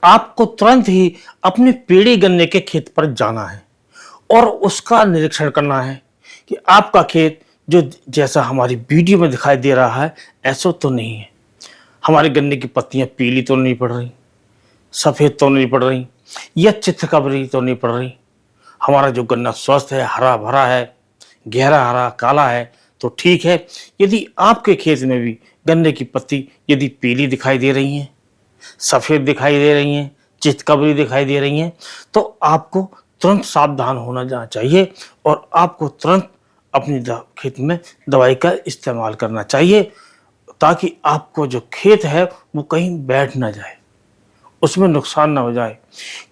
आपको तुरंत ही अपने पीढ़ी गन्ने के खेत पर जाना है और उसका निरीक्षण करना है कि आपका खेत जो जैसा हमारी वीडियो में दिखाई दे रहा है ऐसा तो नहीं है। हमारे गन्ने की पत्तियां पीली तो नहीं पड़ रही, सफेद तो नहीं पड़ रही, या चित्रकबरी तो नहीं पड़ रही। हमारा जो गन्ना स्वस्थ है, हरा भरा है, गहरा हरा काला है तो ठीक है। यदि आपके खेत में भी गन्ने की पत्ती यदि पीली दिखाई दे रही है, सफेद दिखाई दे रही हैं, चितकबरी दिखाई दे रही हैं, तो आपको तुरंत सावधान होना जाना चाहिए और आपको तुरंत अपनी खेत में दवाई का इस्तेमाल करना चाहिए, ताकि आपको जो खेत है वो कहीं बैठ ना जाए, उसमें नुकसान ना हो जाए।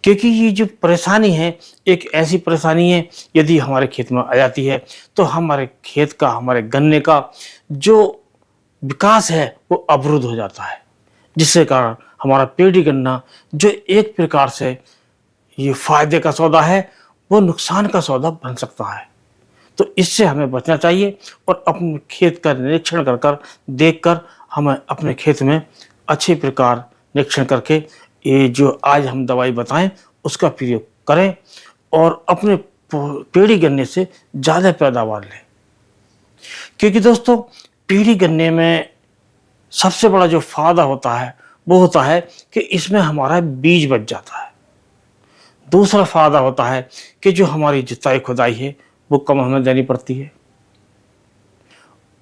क्योंकि ये जो परेशानी है एक ऐसी परेशानी है, यदि हमारे खेत में आ जाती है तो हमारे खेत का, हमारे गन्ने का जो विकास है वो अवरुद्ध हो जाता है, जिसके कारण हमारा पेड़ी गन्ना जो एक प्रकार से ये फायदे का सौदा है वो नुकसान का सौदा बन सकता है। तो इससे हमें बचना चाहिए और अपने खेत का निरीक्षण कर कर देख कर हमें अपने खेत में अच्छे प्रकार निरीक्षण करके ये जो आज हम दवाई बताएं उसका प्रयोग करें और अपने पेड़ी गन्ने से ज़्यादा पैदावार लें। क्योंकि दोस्तों पेड़ी गन्ने में सबसे बड़ा जो फायदा होता है वो होता है कि इसमें हमारा बीज बच जाता है। दूसरा फायदा होता है कि जो हमारी जुताई खुदाई है वो कम हमें देनी पड़ती है।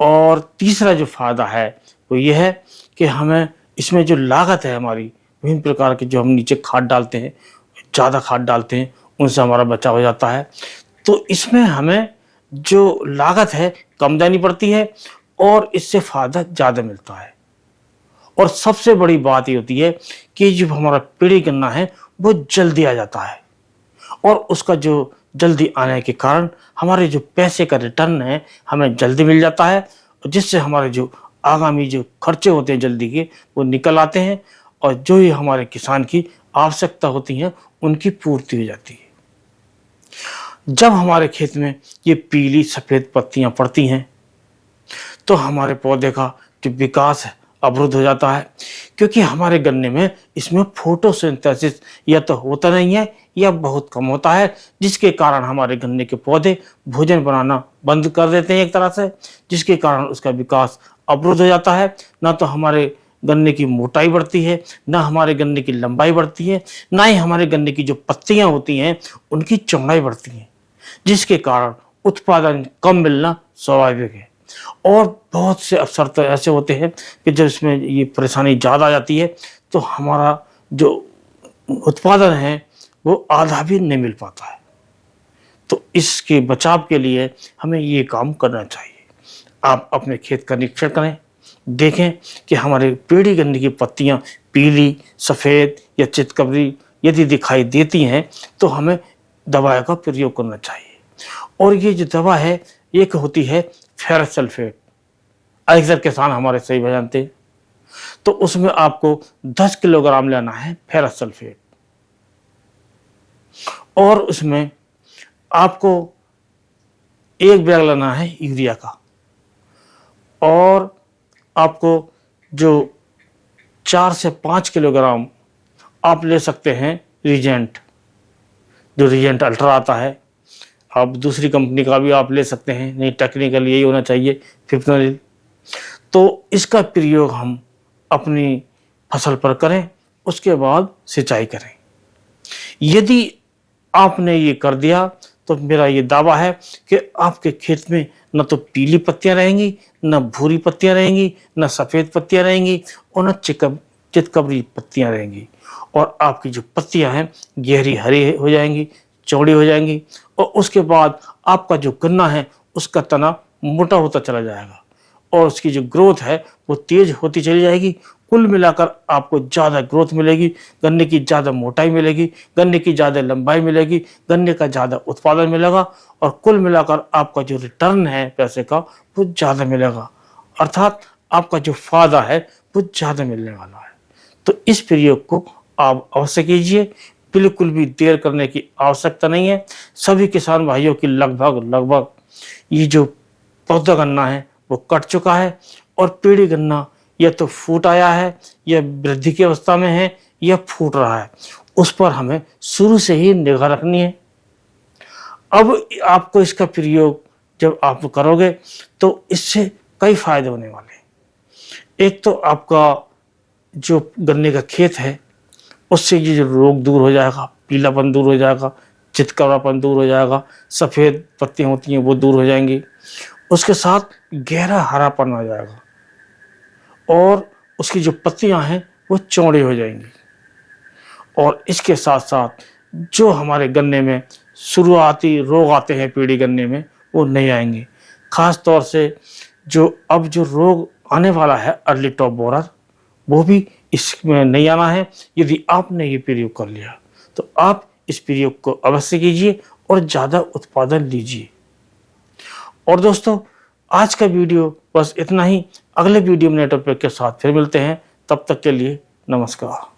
और तीसरा जो फायदा है वो ये है कि हमें इसमें जो लागत है हमारी विभिन्न प्रकार के जो हम नीचे खाद डालते हैं, ज़्यादा खाद डालते हैं, उनसे हमारा बचाव हो जाता है। तो इसमें हमें जो लागत है कम देनी पड़ती है और इससे फायदा ज़्यादा मिलता है। और सबसे बड़ी बात ये होती है कि जो हमारा पेड़ी गन्ना है वो जल्दी आ जाता है और उसका जो जल्दी आने के कारण हमारे जो पैसे का रिटर्न है हमें जल्दी मिल जाता है, जिससे हमारे जो आगामी जो खर्चे होते हैं जल्दी के वो निकल आते हैं और जो ही हमारे किसान की आवश्यकता होती है उनकी पूर्ति हो जाती है। जब हमारे खेत में ये पीली सफ़ेद पत्तियां पड़ती हैं तो हमारे पौधे का जो विकास है अवरुद्ध हो जाता है, क्योंकि हमारे गन्ने में इसमें फोटोसिंथेसिस या तो होता नहीं है या बहुत कम होता है, जिसके कारण हमारे गन्ने के पौधे भोजन बनाना बंद कर देते हैं एक तरह से, जिसके कारण उसका विकास अवरुद्ध हो जाता है। ना तो हमारे गन्ने की मोटाई बढ़ती है, ना हमारे गन्ने की लंबाई बढ़ती है, ना ही हमारे गन्ने की जो पत्तियां होती हैं उनकी चौड़ाई बढ़ती है, जिसके कारण उत्पादन कम मिलना स्वाभाविक है। और बहुत से अवसर तो ऐसे होते हैं कि जब इसमें ये परेशानी ज़्यादा आ जाती है तो हमारा जो उत्पादन है वो आधा भी नहीं मिल पाता है। तो इसके बचाव के लिए हमें ये काम करना चाहिए। आप अपने खेत का निरीक्षण करें, देखें कि हमारे पेड़ी गन्ने की पत्तियां पीली, सफ़ेद या चितकबरी यदि दिखाई देती हैं तो हमें दवा का प्रयोग करना चाहिए। और ये जो दवा है एक होती है फेरस सल्फेट, अधिकतर किसान हमारे सही जानते हैं। तो उसमें आपको 10 किलोग्राम लेना है फेरस सल्फेट और उसमें आपको एक बैग लेना है यूरिया का और आपको जो 4 से 5 किलोग्राम आप ले सकते हैं रीजेंट, जो रीजेंट अल्ट्रा आता है। आप दूसरी कंपनी का भी आप ले सकते हैं, नहीं टेक्निकल यही होना चाहिए फिप्रोनिल। तो इसका प्रयोग हम अपनी फसल पर करें, उसके बाद सिंचाई करें। यदि आपने ये कर दिया तो मेरा ये दावा है कि आपके खेत में न तो पीली पत्तियां रहेंगी, न भूरी पत्तियां रहेंगी, न सफ़ेद पत्तियां रहेंगी और न चितकबरी पत्तियां रहेंगी। और आपकी जो पत्तियां हैं गहरी हरी हो जाएंगी, चौड़ी हो जाएंगी और उसके बाद आपका जो गन्ना है उसका तना मोटा होता चला जाएगा और उसकी जो ग्रोथ है वो तेज होती चली जाएगी। कुल मिलाकर आपको ज़्यादा ग्रोथ मिलेगी, गन्ने की ज़्यादा मोटाई मिलेगी, गन्ने की ज़्यादा लंबाई मिलेगी, गन्ने का ज़्यादा उत्पादन मिलेगा और कुल मिलाकर आपका जो रिटर्न है पैसे का वो ज़्यादा मिलेगा, अर्थात आपका जो फायदा है वो ज़्यादा मिलने वाला है। तो इस प्रयोग को आप अवश्य कीजिए, बिल्कुल भी देर करने की आवश्यकता नहीं है। सभी किसान भाइयों की लगभग ये जो पौधा गन्ना है वो कट चुका है और पेड़ी गन्ना या तो फूट आया है या वृद्धि की अवस्था में है या फूट रहा है, उस पर हमें शुरू से ही निगाह रखनी है। अब आपको इसका प्रयोग जब आप करोगे तो इससे कई फायदे होने वाले हैं। एक तो आपका जो गन्ने का खेत है उससे ये जो रोग दूर हो जाएगा, पीलापन दूर हो जाएगा, चितकबरापन दूर हो जाएगा, सफ़ेद पत्तियाँ होती हैं वो दूर हो जाएंगी। उसके साथ गहरा हरापन आ जाएगा और उसकी जो पत्तियाँ हैं वो चौड़ी हो जाएंगी। और इसके साथ साथ जो हमारे गन्ने में शुरुआती रोग आते हैं पीली गन्ने में, वो नहीं आएंगे। ख़ास तौर से जो रोग आने वाला है अर्ली टॉप बोरर, वो भी इसमें नहीं आना है यदि आपने ये प्रयोग कर लिया। तो आप इस प्रयोग को अवश्य कीजिए और ज़्यादा उत्पादन लीजिए। और दोस्तों, आज का वीडियो बस इतना ही। अगले वीडियो में नए टॉपिक के साथ फिर मिलते हैं। तब तक के लिए नमस्कार।